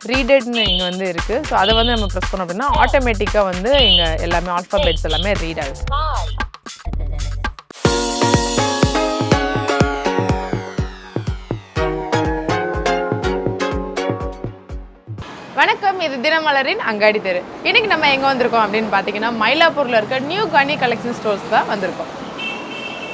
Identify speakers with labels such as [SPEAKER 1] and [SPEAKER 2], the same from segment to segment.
[SPEAKER 1] ரீடட்னு இங்கே வந்து இருக்குது. ஸோ அதை வந்து நம்ம ப்ரெஸ் பண்ணோம் அப்படின்னா ஆட்டோமேட்டிக்காக வந்து இங்கே எல்லாமே ஆல்ஃபாபெட்ஸ் எல்லாமே ரீட் ஆகுது. வணக்கம், இது தினமலரின் அங்காடி தெரு. இன்னைக்கு நம்ம எங்கே வந்திருக்கோம் அப்படின்னு பார்த்தீங்கன்னா மயிலாப்பூரில் இருக்க நியூ கனி கலெக்ஷன் ஸ்டோர்ஸ் தான் வந்திருக்கோம்.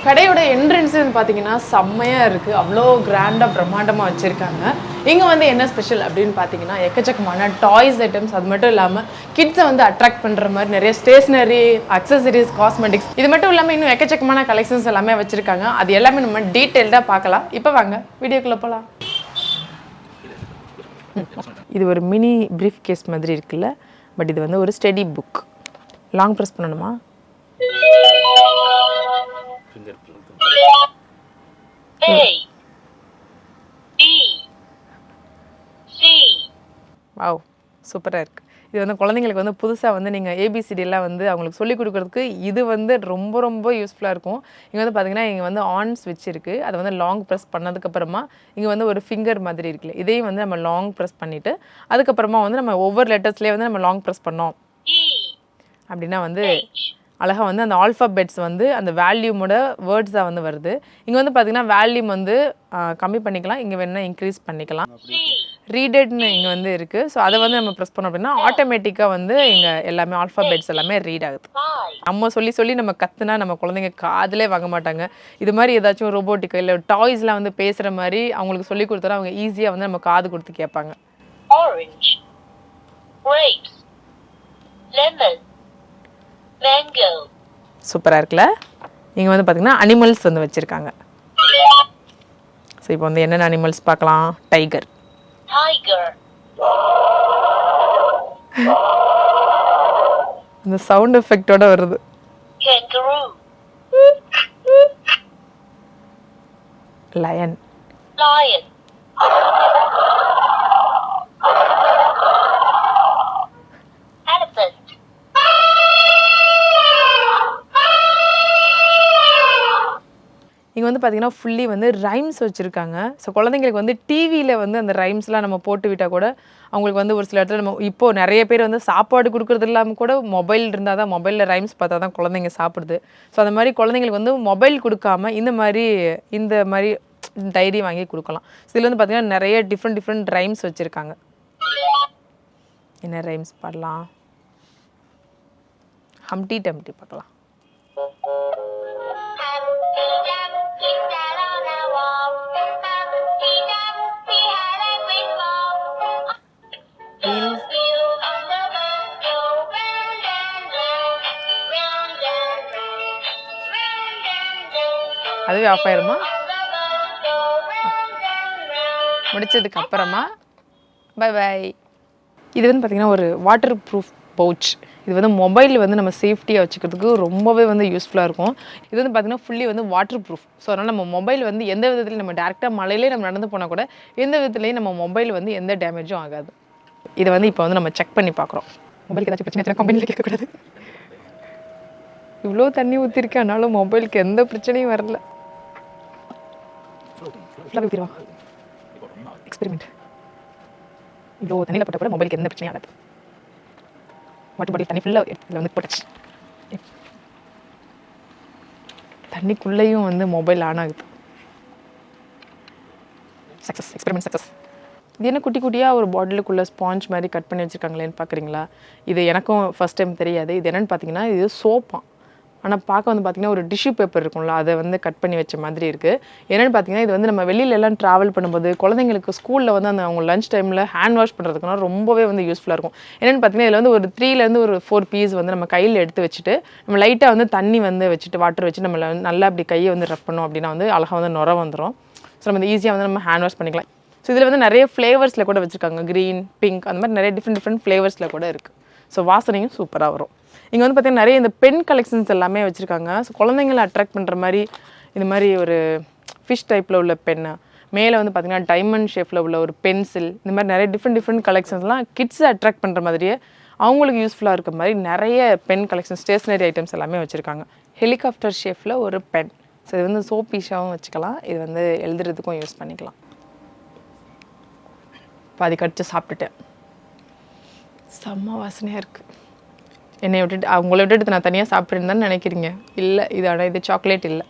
[SPEAKER 1] கடையோட என்ட்ரன்ஸ் பார்த்தீங்கன்னா செம்மையாக இருக்குது. அவ்வளோ கிராண்டாக பிரம்மாண்டமாக வச்சுருக்காங்க. இங்கே வந்து என்ன ஸ்பெஷல் அப்படின்னு பார்த்தீங்கன்னா எக்கச்சக்கமான டாய்ஸ் ஐட்டம்ஸ், அது மட்டும் இல்லாமல் கிட்ஸை வந்து அட்ராக்ட் பண்ணுற மாதிரி நிறைய ஸ்டேஷ்னரி, அக்சசரிஸ், காஸ்மெட்டிக்ஸ், இது மட்டும் இல்லாமல் இன்னும் எக்கச்சக்கமான கலெக்ஷன்ஸ் எல்லாமே வச்சுருக்காங்க. அது எல்லாமே நம்ம டீட்டெயில்டாக பார்க்கலாம். இப்போ வாங்க வீடியோக்குள்ளே போகலாம். இது ஒரு மினி ப்ரீஃப் கேஸ் மாதிரி இருக்குல்ல, பட் இது வந்து ஒரு ஸ்டடி புக். லாங் ப்ரெஸ் பண்ணணுமா? வாவ், சூப்பராக இருக்குது. இது வந்து குழந்தைங்களுக்கு வந்து புதுசாக வந்து நீங்கள் ஏபிசிடிலாம் வந்து அவங்களுக்கு சொல்லிக் கொடுக்குறதுக்கு இது வந்து ரொம்ப ரொம்ப யூஸ்ஃபுல்லாக இருக்கும். இங்கே வந்து பார்த்தீங்கன்னா இங்கே வந்து ஆன் ஸ்விட்ச் இருக்குது. அதை வந்து லாங் ப்ரெஸ் பண்ணதுக்கப்புறமா இங்கே வந்து ஒரு ஃபிங்கர் மாதிரி இருக்குல்ல, இதையும் வந்து நம்ம லாங் ப்ரெஸ் பண்ணிவிட்டு அதுக்கப்புறமா வந்து நம்ம ஒவ்வொரு லெட்டர்ஸ்லேயே வந்து நம்ம லாங் ப்ரெஸ் பண்ணோம் அப்படின்னா வந்து அழகாக வந்து அந்த ஆல்ஃபாபெட்ஸ் வந்து அந்த வேல்யூமோட வேர்ட்ஸாக வந்து வருது. இங்கே வந்து பார்த்தீங்கன்னா வேல்யூம் வந்து கம்மி பண்ணிக்கலாம், இங்கே வேணால் இன்க்ரீஸ் பண்ணிக்கலாம். ரீடட்னு இங்கே வந்து இருக்குது. ஸோ அதை வந்து நம்ம ப்ரெஸ் பண்ணோம் அப்படின்னா ஆட்டோமேட்டிக்காக வந்து இங்கே எல்லாமே ஆல்ஃபாபெட்ஸ் எல்லாமே ரீட் ஆகுது. நம்ம சொல்லி நம்ம கற்றுனா நம்ம குழந்தைங்க காதிலே வாங்க மாட்டாங்க. இது மாதிரி ஏதாச்சும் ரோபோட்டிக்கோ இல்லை டாய்ஸ்லாம் வந்து பேசுகிற மாதிரி அவங்களுக்கு சொல்லி கொடுத்தா அவங்க ஈஸியாக வந்து நம்ம காது கொடுத்து கேட்பாங்க.
[SPEAKER 2] Orange, grapes, lemon, mango.
[SPEAKER 1] சூப்பராக இருக்குல்ல. இங்கே வந்து பார்த்தீங்கன்னா அனிமல்ஸ் வந்து வச்சுருக்காங்க. ஸோ இப்போ வந்து என்னென்ன அனிமல்ஸ் பார்க்கலாம். டைகர்,
[SPEAKER 2] tiger,
[SPEAKER 1] இந்த சவுண்ட் எஃபெக்டோட வருது.
[SPEAKER 2] kangaroo,
[SPEAKER 1] லயன்,
[SPEAKER 2] lion, elephant,
[SPEAKER 1] இங்கே வந்து பார்த்தீங்கன்னா ஃபுல்லி வந்து ரைம்ஸ் வச்சுருக்காங்க. ஸோ குழந்தைங்களுக்கு வந்து டிவியில் வந்து அந்த ரைம்ஸ்லாம் நம்ம போட்டு விட்டால் கூட அவங்களுக்கு வந்து ஒரு சில இடத்துல நம்ம இப்போது நிறைய பேர் வந்து சாப்பாடு கொடுக்குறது இல்லாமல் கூட மொபைல் இருந்தால் தான், மொபைலில் ரைம்ஸ் பார்த்தா தான் குழந்தைங்க சாப்பிடுது. ஸோ அந்த மாதிரி குழந்தைங்களுக்கு வந்து மொபைல் கொடுக்காம இந்த மாதிரி டைரி வாங்கி கொடுக்கலாம். இதில் வந்து பார்த்தீங்கன்னா நிறைய டிஃப்ரெண்ட் ரைம்ஸ் வச்சுருக்காங்க. என்ன ரைம்ஸ் பாடலாம்? ஹம்டி டம்டி பார்க்கலாம். அதுவே ஆஃப் ஆயிருமா? முடிச்சதுக்கு அப்புறமா பை பை. இது வந்து பார்த்திங்கன்னா ஒரு வாட்டர் ப்ரூஃப் பவுச். இது வந்து மொபைல் வந்து நம்ம சேஃப்டியாக வச்சுக்கிறதுக்கு ரொம்பவே வந்து யூஸ்ஃபுல்லாக இருக்கும். இது வந்து பார்த்திங்கன்னா ஃபுல்லி வந்து வாட்டர் ப்ரூஃப். ஸோ அதனால் நம்ம மொபைல் வந்து எந்த விதத்துலையும் நம்ம டேரெக்டாக மழையிலே நம்ம நடந்து போனால் கூட எந்த விதத்துலையும் நம்ம மொபைல் வந்து எந்த டேமேஜும் ஆகாது. இதை வந்து இப்போ வந்து நம்ம செக் பண்ணி பார்க்குறோம். மொபைலுக்கு ஏதாச்சும் பிரச்சனை கம்பெனியில் கேட்கக்கூடாது. இவ்வளோ தண்ணி ஊற்றிருக்கேன், ஆனாலும் மொபைலுக்கு எந்த பிரச்சனையும் வரல. எக்ஸ்பெரிமெண்ட். இவ்வளோ தண்ணியில் போட்ட கூட மொபைலுக்கு எந்த பிரச்சனையும் ஆகாது. வாட்டர் பாட்டில் தண்ணி ஃபுல்லாக இதில் வந்து போட்டுச்சு. தண்ணிக்குள்ளேயும் வந்து மொபைல் ஆன் ஆகுது. Success, experiment success. இது என்ன குட்டி குட்டியாக ஒரு பாட்டிலுக்குள்ளே ஸ்பாஞ்ச் மாதிரி கட் பண்ணி வச்சுருக்காங்களேன்னு பார்க்குறீங்களா? இது எனக்கும் ஃபஸ்ட் டைம் தெரியாது. இது என்னென்னு பார்த்தீங்கன்னா இது சோப்பான். ஆனால் பார்க்க வந்து பார்த்திங்கன்னா ஒரு டிஷ்யூ பேப்பர் இருக்கும்ல, அதை வந்து கட் பண்ணி வச்ச மாதிரி இருக்குது. என்னென்னு பார்த்தீங்கன்னா இது வந்து நம்ம வெளியிலலாம் ட்ராவல் பண்ணும்போது குழந்தைங்களுக்கு ஸ்கூலில் வந்து அந்த அவங்க லஞ்ச் டைமில் ஹேண்ட் வாஷ் பண்ணுறதுக்குனா ரொம்பவே வந்து யூஸ்ஃபுல்லாக இருக்கும். என்னென்னு பார்த்தீங்கன்னா இதில் வந்து ஒரு 3லேருந்து ஒரு 4 பீஸ் வந்து நம்ம கையில் எடுத்து வச்சுட்டு நம்ம லைட்டாக வந்து தண்ணி வந்து வச்சுட்டு வாட்டர் வச்சு நம்ம நல்லா அப்படி கையை வந்து ரப் பண்ணோம் அப்படின்னா வந்து அழகாக வந்து நுர வந்துடும். ஸோ நம்ம ஈஸியாக வந்து நம்ம ஹேண்ட் வாஷ் பண்ணிக்கலாம். ஸோ இதில் வந்து நிறைய ஃப்ளேவர்ஸில் கூட வச்சுருக்காங்க. க்ரீன், பிங்க், அந்த மாதிரி நிறைய டிஃப்ரெண்ட் ஃப்ளேவர்ஸில் கூட இருக்குது. ஸோ வாசனையும் சூப்பராக வரும். இங்கே வந்து பார்த்திங்கன்னா நிறைய இந்த பென் கலெக்ஷன்ஸ் எல்லாமே வச்சுருக்காங்க. ஸோ குழந்தைங்களை அட்ராக்ட் பண்ணுற மாதிரி இந்த மாதிரி ஒரு ஃபிஷ் டைப்பில் உள்ள பென்னு, மேலே வந்து பார்த்திங்கன்னா டைமண்ட் ஷேப்பில் உள்ள ஒரு பென்சில், இந்த மாதிரி நிறைய டிஃப்ரெண்ட் கலெக்ஷன்ஸ்லாம் கிட்ஸை அட்ராக்ட் பண்ணுற மாதிரியே அவங்களுக்கு யூஸ்ஃபுல்லாக இருக்க மாதிரி நிறைய பென் கலெக்ஷன், ஸ்டேஷ்னரி ஐட்டம்ஸ் எல்லாமே வச்சுருக்காங்க. ஹெலிகாப்டர் ஷேப்பில் ஒரு பென், ஸோ இது வந்து சோப் பீஸாகவும் வச்சுக்கலாம், இது வந்து எழுதுறதுக்கும் யூஸ் பண்ணிக்கலாம். பாதி கடிச்சு சாப்பிட்டுட்டேன். செம்ம வாசனையாக இருக்குது. என்னை விட்டுட்டு அவங்கள விட்டுட்டு நான் தனியாக சாப்பிட்ருந்தேன்னு நினைக்கிறீங்க. இல்லை, இது ஆனால் இது சாக்லேட் இல்லை,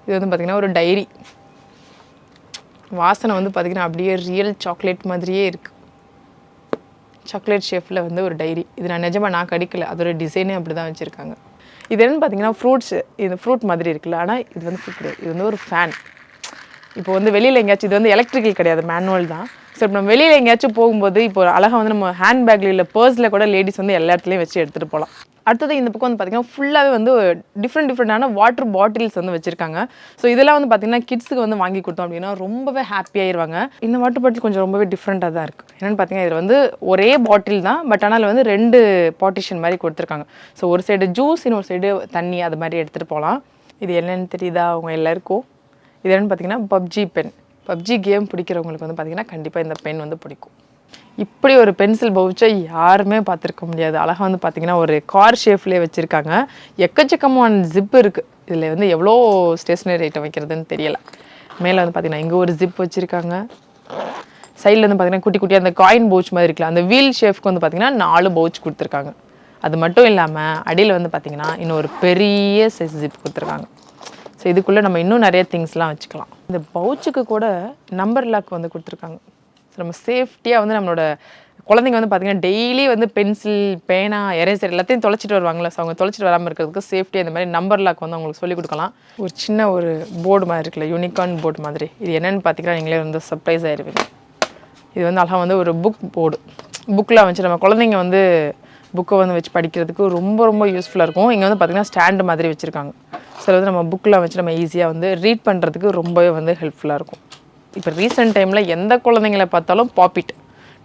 [SPEAKER 1] இது வந்து பார்த்திங்கன்னா ஒரு டைரி. வாசனை வந்து பார்த்திங்கன்னா அப்படியே ரியல் சாக்லேட் மாதிரியே இருக்குது. சாக்லேட் ஷேப்பில் வந்து ஒரு டைரி. இது நான் நிஜமாக நான் கடிக்கல, அதோட டிசைனே அப்படி தான் வச்சுருக்காங்க. இது என்னென்னு பார்த்தீங்கன்னா ஃப்ரூட்ஸு. இது ஃப்ரூட் மாதிரி இருக்குல்ல, ஆனால் இது வந்து ஃப்ரூட் கிடையாது, இது வந்து ஒரு ஃபேன். இப்போ வந்து வெளியில் எங்கேயாச்சும் இது வந்து எலக்ட்ரிக்கல் கிடையாது, மேனுவல் தான். ஸோ இப்போ நம்ம வெளியில் எங்கேயாச்சும் போகும்போது இப்போ அழகாக வந்து நம்ம ஹேண்ட் பேக்கில் இல்லை பர்ஸில் கூட லேடிஸ் வந்து எல்லா இடத்துலையும் வச்சு எடுத்துகிட்டு போகலாம். அடுத்தது இந்த பக்கம் வந்து பார்த்திங்கன்னா ஃபுல்லாகவே வந்து டிஃப்ரெண்டான வாட்டர் பாட்டில்ஸ் வந்து வச்சுருக்காங்க. ஸோ இதெல்லாம் வந்து பார்த்திங்கன்னா கிட்ஸுக்கு வந்து வாங்கி கொடுத்தோம் அப்படின்னா ரொம்பவே ஹாப்பியாகிடுவாங்க. இந்த வாட்டர் பாட்டில் கொஞ்சம் ரொம்பவே டிஃப்ரெண்ட்டாக தான் இருக்குது. என்னென்னு பார்த்தீங்கன்னா இதில் வந்து ஒரே பாட்டில் தான், பட் ஆனால் வந்து 2 பார்ட்டிஷன் மாதிரி கொடுத்துருக்காங்க. ஸோ ஒரு சைடு ஜூஸ், இன்னொரு சைடு தண்ணி, அது மாதிரி எடுத்துகிட்டு போகலாம். இது என்னென்னு தெரியுதா அவங்க எல்லாருக்கும்? இது என்னென்னு பார்த்தீங்கன்னா பப்ஜி பென். பப்ஜி கேம் பிடிக்கிறவங்களுக்கு வந்து பார்த்திங்கன்னா கண்டிப்பாக இந்த பென் வந்து பிடிக்கும். இப்படி ஒரு பென்சில் பவுச்சை யாருமே பார்த்துருக்க முடியாது. அழகாக வந்து பார்த்திங்கன்னா ஒரு கார் ஷேப்லேயே வச்சுருக்காங்க. எக்கச்சக்கமான ஜிப் இருக்குது. இதில் வந்து எவ்வளோ ஸ்டேஷ்னரி ஐட்டம் வைக்கிறதுன்னு தெரியலை. மேலே வந்து பார்த்திங்கன்னா இங்கே ஒரு ஜிப் வச்சுருக்காங்க. சைடில் வந்து பார்த்திங்கன்னா குட்டி குட்டியாக அந்த காயின் பவுச் மாதிரி இருக்குல்ல, அந்த வீல் ஷேஃப்க்கு வந்து பார்த்திங்கன்னா 4 பவுச் கொடுத்துருக்காங்க. அது மட்டும் இல்லாமல் அடியில் வந்து பார்த்திங்கன்னா இன்னும் ஒரு பெரிய சைஸ் ஜிப் கொடுத்துருக்காங்க. ஸோ இதுக்குள்ளே நம்ம இன்னும் நிறைய திங்ஸ்லாம் வச்சுக்கலாம். இந்த பவுச்சுக்கு கூட நம்பர் லாக் வந்து கொடுத்துருக்காங்க. ஸோ நம்ம சேஃப்டியாக வந்து நம்மளோட குழந்தைங்க வந்து பார்த்திங்கன்னா டெய்லி வந்து பென்சில், பேனா, எரேசர் எல்லாத்தையும் தொலைச்சிட்டு வருவாங்களே. ஸோ அவங்க தொலைச்சிட்டு வராமல் இருக்கிறதுக்கு சேஃப்டியாக இந்த மாதிரி நம்பர் லாக் வந்து அவங்களுக்கு சொல்லிக் கொடுக்கலாம். ஒரு சின்ன ஒரு போர்டு மாதிரி இருக்குல்ல, யூனிகார்ன் போர்டு மாதிரி. இது என்னென்னு பார்த்தீங்கன்னா நீங்களே வந்து சர்ப்ரைஸ் ஆகிடுவீங்க. இது வந்து அழகாக வந்து ஒரு புக் போர்டு. புக்கில் வச்சு நம்ம குழந்தைங்க வந்து புக்கை வந்து வச்சு படிக்கிறதுக்கு ரொம்ப ரொம்ப யூஸ்ஃபுல்லாக இருக்கும். இங்கே வந்து பார்த்திங்கன்னா ஸ்டாண்டு மாதிரி வச்சுருக்காங்க. ஸோ வந்து நம்ம புக்கில் வச்சு நம்ம ஈஸியாக வந்து ரீட் பண்ணுறதுக்கு ரொம்பவே வந்து ஹெல்ப்ஃபுல்லாக இருக்கும். இப்போ ரீசெண்ட் டைமில் எந்த குழந்தைங்களை பார்த்தாலும் பாப்பிட்,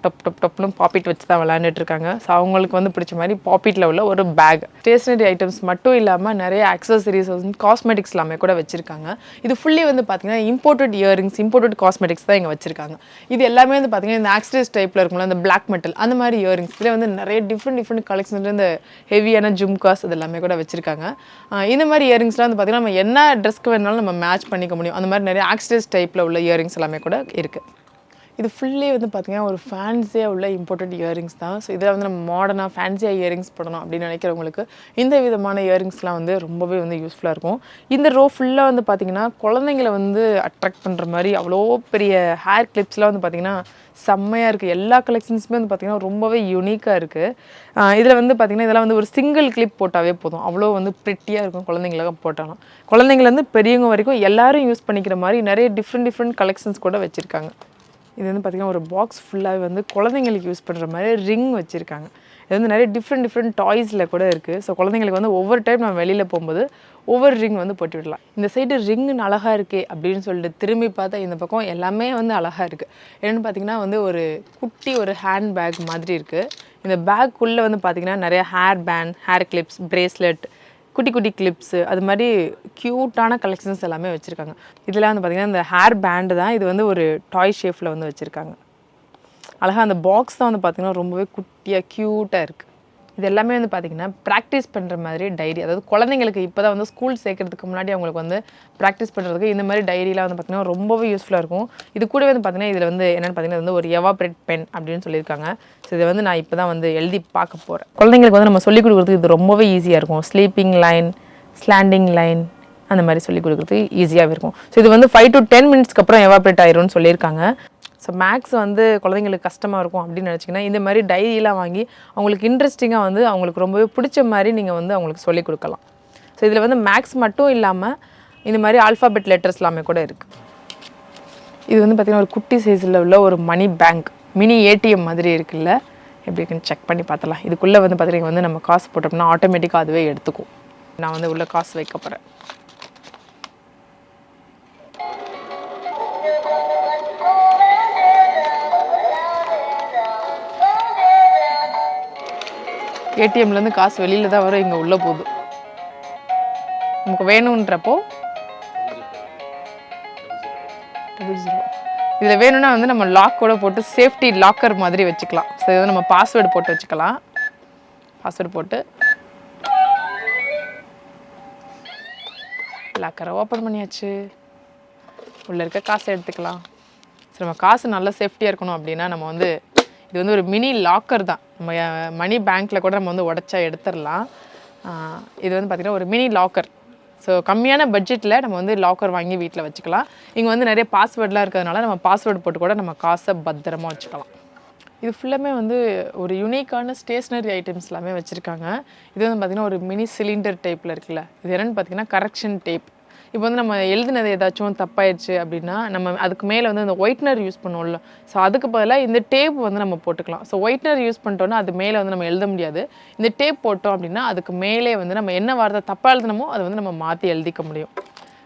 [SPEAKER 1] டப் டப் டப்னு பாப்பிட் வச்சு தான் விளையாண்டுட்டு இருக்காங்க. ஸோ அவங்களுக்கு வந்து பிடிச்ச மாதிரி பாப்பிட்டில் உள்ள ஒரு பேக். ஸ்டேஷ்னரி ஐட்டம்ஸ் மட்டும் இல்லாமல் நிறைய ஆக்சசரிஸ், காஸ்மெட்டிக்ஸ் எல்லாமே கூட வச்சுருக்காங்க. இது ஃபுல்லி வந்து பார்த்திங்கன்னா இம்போர்ட்டட் இயரிங்ஸ், இம்போர்ட்டட் காஸ்மெட்டிக்ஸ் தான் இங்கே வச்சுருக்காங்க. இது எல்லாமே வந்து பார்த்திங்கன்னா இந்த ஆக்ஸ்ட்ரேஸ் டைப்பில் இருக்கும்ல, அந்த பிளாக் மெட்டல் அந்த மாதிரி இயரிங்ஸ். இதில் வந்து நிறைய டிஃப்ரெண்ட் கலெக்ஷன்ஸ், இந்த ஹெவியான ஜும்காஸ் இது எல்லாமே கூட வச்சுருக்காங்க. இந்த மாதிரி இயரிங்ஸ்லாம் வந்து பார்த்திங்கன்னா நம்ம என்ன ட்ரெஸ்க்கு வேணாலும் நம்ம மேட்ச் பண்ணிக்க முடியும். அந்த மாதிரி நிறைய ஆக்ஸ்ட்ரேஸ் டைப்பில் உள்ள இயரிங்ஸ் எல்லாமே கூட இருக்குது. இது ஃபுல்லி வந்து பார்த்திங்கன்னா ஒரு ஃபேன்சியாக உள்ள இம்போர்ட்டட் இயரிங்ஸ் தான். ஸோ இதில் வந்து நம்ம மாடர்னாக ஃபேன்சியாக இயரிங்ஸ் போடணும் அப்படின்னு நினைக்கிறவங்களுக்கு இந்த விதமான இயரிங்ஸ்லாம் வந்து ரொம்பவே வந்து யூஸ்ஃபுல்லாக இருக்கும். இந்த ரோ ஃபுல்லாக வந்து பார்த்திங்கன்னா குழந்தைங்களை வந்து அட்ராக்ட் பண்ணுற மாதிரி அவ்வளோ பெரிய ஹேர் கிளிப்ஸ்லாம் வந்து பார்த்திங்கன்னா செம்மையாக இருக்குது. எல்லா கலெக்ஷன்ஸுமே வந்து பார்த்திங்கன்னா ரொம்பவே யூனிக்காக இருக்குது. இதில் வந்து பார்த்திங்கன்னா இதெல்லாம் வந்து ஒரு சிங்கிள் கிளிப் போட்டாவே போதும், அவ்வளோ வந்து ப்ரிட்டியாக இருக்கும். குழந்தைங்களுக்கு போட்டாலும் குழந்தைங்கலேருந்து பெரியவங்க வரைக்கும் எல்லோரும் யூஸ் பண்ணிக்கிற மாதிரி நிறைய டிஃப்ரெண்ட் கலெக்ஷன்ஸ் கூட வச்சுருக்காங்க. இது வந்து பார்த்திங்கன்னா ஒரு பாக்ஸ் ஃபுல்லாகவே வந்து குழந்தைங்களுக்கு யூஸ் பண்ணுற மாதிரி ரிங் வச்சுருக்காங்க. இது வந்து நிறைய டிஃப்ரெண்ட் டாய்ஸில் கூட இருக்குது. ஸோ குழந்தைங்களுக்கு வந்து ஒவ்வொரு டைம் நம்ம வெளியில் போகும்போது ஒவ்வொரு ரிங் வந்து போட்டு விடலாம். இந்த சைடு ரிங்குன்னு அழகாக இருக்கே அப்படின்னு சொல்லிட்டு திரும்பி பார்த்தா இந்த பக்கம் எல்லாமே வந்து அழகாக இருக்குது. என்னென்னு பார்த்திங்கன்னா வந்து ஒரு குட்டி ஒரு ஹேண்ட் பேக் மாதிரி இருக்குது. இந்த பேக்குள்ளே வந்து பார்த்திங்கன்னா நிறைய hair band, hair clips, bracelet, குட்டி குட்டி கிளிப்ஸு, அது மாதிரி க்யூட்டான கலெக்ஷன்ஸ் எல்லாமே வச்சுருக்காங்க. இதெல்லாம் வந்து பார்த்திங்கன்னா இந்த ஹேர் பேண்டு தான். இது வந்து ஒரு டாய் ஷேப்பில் வந்து வச்சுருக்காங்க. அழகாக அந்த பாக்ஸ் தான் வந்து பார்த்திங்கன்னா ரொம்பவே குட்டியாக க்யூட்டாக இருக்குது. இது எல்லாமே வந்து பார்த்திங்கன்னா ப்ராக்டிஸ் பண்ணுற மாதிரி டைரி. அதாவது குழந்தைங்களுக்கு இப்போ தான் வந்து ஸ்கூல் சேர்க்கறதுக்கு முன்னாடி அவங்களுக்கு வந்து ப்ராக்டிஸ் பண்ணுறதுக்கு இந்த மாதிரி டைரிலாம் வந்து பார்த்திங்கன்னா ரொம்பவே யூஸ்ஃபுல்லாக இருக்கும். இது கூட வந்து பார்த்திங்கன்னா இதில் வந்து என்னென்னு பார்த்திங்கன்னா வந்து ஒரு எவாப்ரேட் பென் அப்படின்னு சொல்லியிருக்காங்க. ஸோ இதை வந்து நான் இப்போ தான் வந்து எழுதி பார்க்க போகிறேன். குழந்தைங்களுக்கு வந்து நம்ம சொல்லிக் கொடுக்குறதுக்கு இது ரொம்பவே ஈஸியாக இருக்கும். ஸ்லீப்பிங் லைன், ஸ்லாண்டிங் லைன் அந்த மாதிரி சொல்லிக் கொடுக்குறதுக்கு ஈஸியாகவே இருக்கும். ஸோ இது வந்து 5 to 10 மினிட்ஸ்க்கு அப்புறம் எவாப்ரேட் ஆயிரும்னு சொல்லியிருக்காங்க. ஸோ மேக்ஸ் வந்து குழந்தைங்களுக்கு கஷ்டமாக இருக்கும் அப்படின்னு நினச்சிங்கன்னா இந்த மாதிரி டைரியெலாம் வாங்கி அவங்களுக்கு இன்ட்ரெஸ்டிங்காக வந்து அவங்களுக்கு ரொம்பவே பிடிச்ச மாதிரி நீங்கள் வந்து அவங்களுக்கு சொல்லிக் கொடுக்கலாம். ஸோ இதில் வந்து மேக்ஸ் மட்டும் இல்லாமல் இந்த மாதிரி ஆல்ஃபாபெட் லெட்டர்ஸ் எல்லாமே கூட இருக்குது. இது வந்து பார்த்திங்கன்னா ஒரு குட்டி சைஸில் உள்ள ஒரு மணி பேங்க், மினி ஏடிஎம் மாதிரி இருக்குல்ல, எப்படி இருக்குன்னு செக் பண்ணி பார்த்தலாம். இதுக்குள்ளே வந்து பார்த்திங்கன்னா வந்து நம்ம காசு போட்டோம்னா ஆட்டோமேட்டிக்காக அதுவே எடுத்துக்கும். நான் வந்து உள்ள காசு வைக்க போகிறேன். ஏடிஎம்லேருந்து காசு வெளியில் தான் வரும், இங்கே உள்ளே போகுது. நமக்கு வேணுன்றப்போ இதில் வேணும்னா வந்து நம்ம லாக் கூட போட்டு சேஃப்டி லாக்கர் மாதிரி வச்சுக்கலாம். ஸோ இதை நம்ம பாஸ்வேர்டு போட்டு வச்சுக்கலாம். பாஸ்வேர்டு போட்டு லாக்கரை ஓப்பன் பண்ணியாச்சு. உள்ளே இருக்க காசை எடுத்துக்கலாம். சரி, நம்ம காசு நல்லா சேஃப்டியாக இருக்கணும் அப்படின்னா நம்ம வந்து இது வந்து ஒரு மினி லாக்கர் தான். நம்ம மணி பேங்க்கில் கூட நம்ம வந்து உடச்சா எடுத்துடலாம். இது வந்து பார்த்திங்கன்னா ஒரு மினி லாக்கர். ஸோ கம்மியான பட்ஜெட்டில் நம்ம வந்து லாக்கர் வாங்கி வீட்டில் வச்சுக்கலாம். இங்கே வந்து நிறைய பாஸ்வேர்டெலாம் இருக்கிறதுனால நம்ம பாஸ்வேர்டு போட்டு கூட நம்ம காசை பத்திரமா வச்சுக்கலாம். இது ஃபுல்லாமே வந்து ஒரு யூனிக்கான ஸ்டேஷ்னரி ஐட்டம்ஸ் எல்லாமே வச்சுருக்காங்க. இது வந்து பார்த்திங்கன்னா ஒரு மினி சிலிண்டர் டைப்பில் இருக்குல்ல, இது என்னென்னு பார்த்திங்கன்னா கரெக்ஷன் டேப். இப்போ வந்து நம்ம எழுதுனது ஏதாச்சும் தப்பாயிடுச்சு அப்படின்னா நம்ம அதுக்கு மேலே வந்து அந்த ஒயிட்னர் யூஸ் பண்ணுவோம்ல, ஸோ அதுக்கு பதிலாக இந்த டேப் வந்து நம்ம போட்டுக்கலாம். ஸோ ஒயிட்னர் யூஸ் பண்ணிட்டோன்னா அது மேலே வந்து நம்ம எழுத முடியாது. இந்த டேப் போட்டோம் அப்படின்னா அதுக்கு மேலே வந்து நம்ம என்ன வார்த்தை தப்பாக எழுதணுமோ அதை வந்து நம்ம மாற்றி எழுதிக்க முடியும்.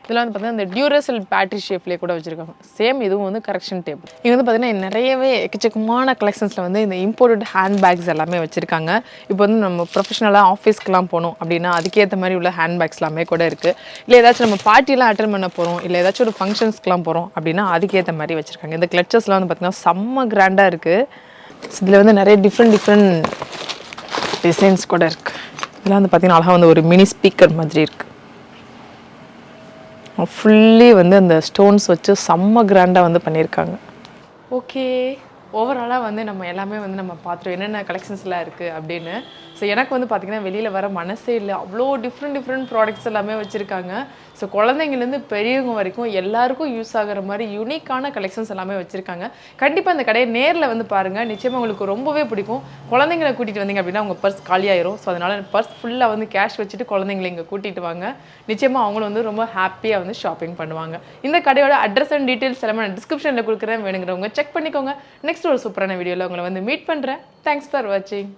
[SPEAKER 1] இதில் வந்து பார்த்தீங்கன்னா இந்த டியூரசெல் பேட்டரி ஷேப்லேயே கூட வச்சுருக்காங்க. சேம் இதுவும் வந்து கரெக்ஷன் டேப். இங்கே வந்து பார்த்தீங்கன்னா நிறையவே எக்கச்சக்கமான கலெக்ஷன்ஸில் வந்து இந்த இம்போர்ட்டட் ஹேண்ட் பேக்ஸ் எல்லாமே வச்சுருக்காங்க. இப்போ வந்து நம்ம ப்ரொஃபஷனலாக ஆஃபீஸ்க்குலாம் போகணும் அப்படின்னா அதுக்கேற்ற மாதிரி உள்ள ஹேண்ட் பேக்ஸ் எல்லாமே கூட இருக்குது. இல்லை ஏதாச்சும் நம்ம பார்ட்டிலாம் அட்டென்ட் பண்ண போகிறோம், இல்லை ஏதாச்சும் ஒரு ஃபங்க்ஷன்ஸ்க்குலாம் போகிறோம் அப்படின்னா அதுக்கேற்ற மாதிரி வச்சுருக்காங்க. இந்த கிளச்சஸ்லாம் வந்து பார்த்திங்கன்னா செம்ம கிராண்டாக இருக்குது. இதில் வந்து நிறைய டிஃப்ரெண்ட் டிசைன்ஸ் கூட இருக்குது. இதெல்லாம் வந்து பார்த்திங்கன்னா அழகாக வந்து ஒரு மினி ஸ்பீக்கர் மாதிரி இருக்குது. ஃபுல்லி வந்து அந்த ஸ்டோன்ஸ் வச்சு செம்ம கிராண்டாக வந்து பண்ணியிருக்காங்க. ஓகே, ஓவராலாக வந்து நம்ம எல்லாமே வந்து நம்ம பார்த்துருவோம் என்னென்ன கலெக்ஷன்ஸ்லாம் இருக்குது அப்படின்னு. ஸோ எனக்கு வந்து பார்த்திங்கன்னா வெளியில் வர மனசே இல்லை, அவ்வளோ டிஃப்ரெண்ட் ப்ராடக்ட்ஸ் எல்லாமே வச்சுருக்காங்க. ஸோ குழந்தைங்கலேருந்து பெரியவங்க வரைக்கும் எல்லாருக்கும் யூஸ் ஆகிற மாதிரி யூனிக்கான கலெக்ஷன்ஸ் எல்லாமே வச்சுருக்காங்க. கண்டிப்பாக இந்த கடையை நேரில் வந்து பாருங்கள், நிச்சயமாக உங்களுக்கு ரொம்பவே பிடிக்கும். குழந்தைங்களை கூட்டிகிட்டு வந்தீங்க அப்படின்னா உங்கள் பர்ஸ் காலியாயிரும். ஸோ அதனால் பர்ஸ் ஃபுல்லாக வந்து கேஷ் வச்சுட்டு குழந்தைங்களை இங்கே கூட்டிகிட்டு வாங்க. நிச்சயமாக அவங்களும் வந்து ரொம்ப ஹாப்பியாக வந்து ஷாப்பிங் பண்ணுவாங்க. இந்த கடையோட அட்ரஸ் அண்ட் டீட்டெயில்ஸ் எல்லாமே நான் டிஸ்கிரிப்ஷனில் கொடுக்குறேன், வேணுங்கிறவங்க செக் பண்ணிக்கோங்க. நெக்ஸ்ட் ஒரு சூப்பரான வீடியோவில் உங்களை வந்து மீட் பண்ணுறேன். தேங்க்ஸ் ஃபார் வாட்சிங்.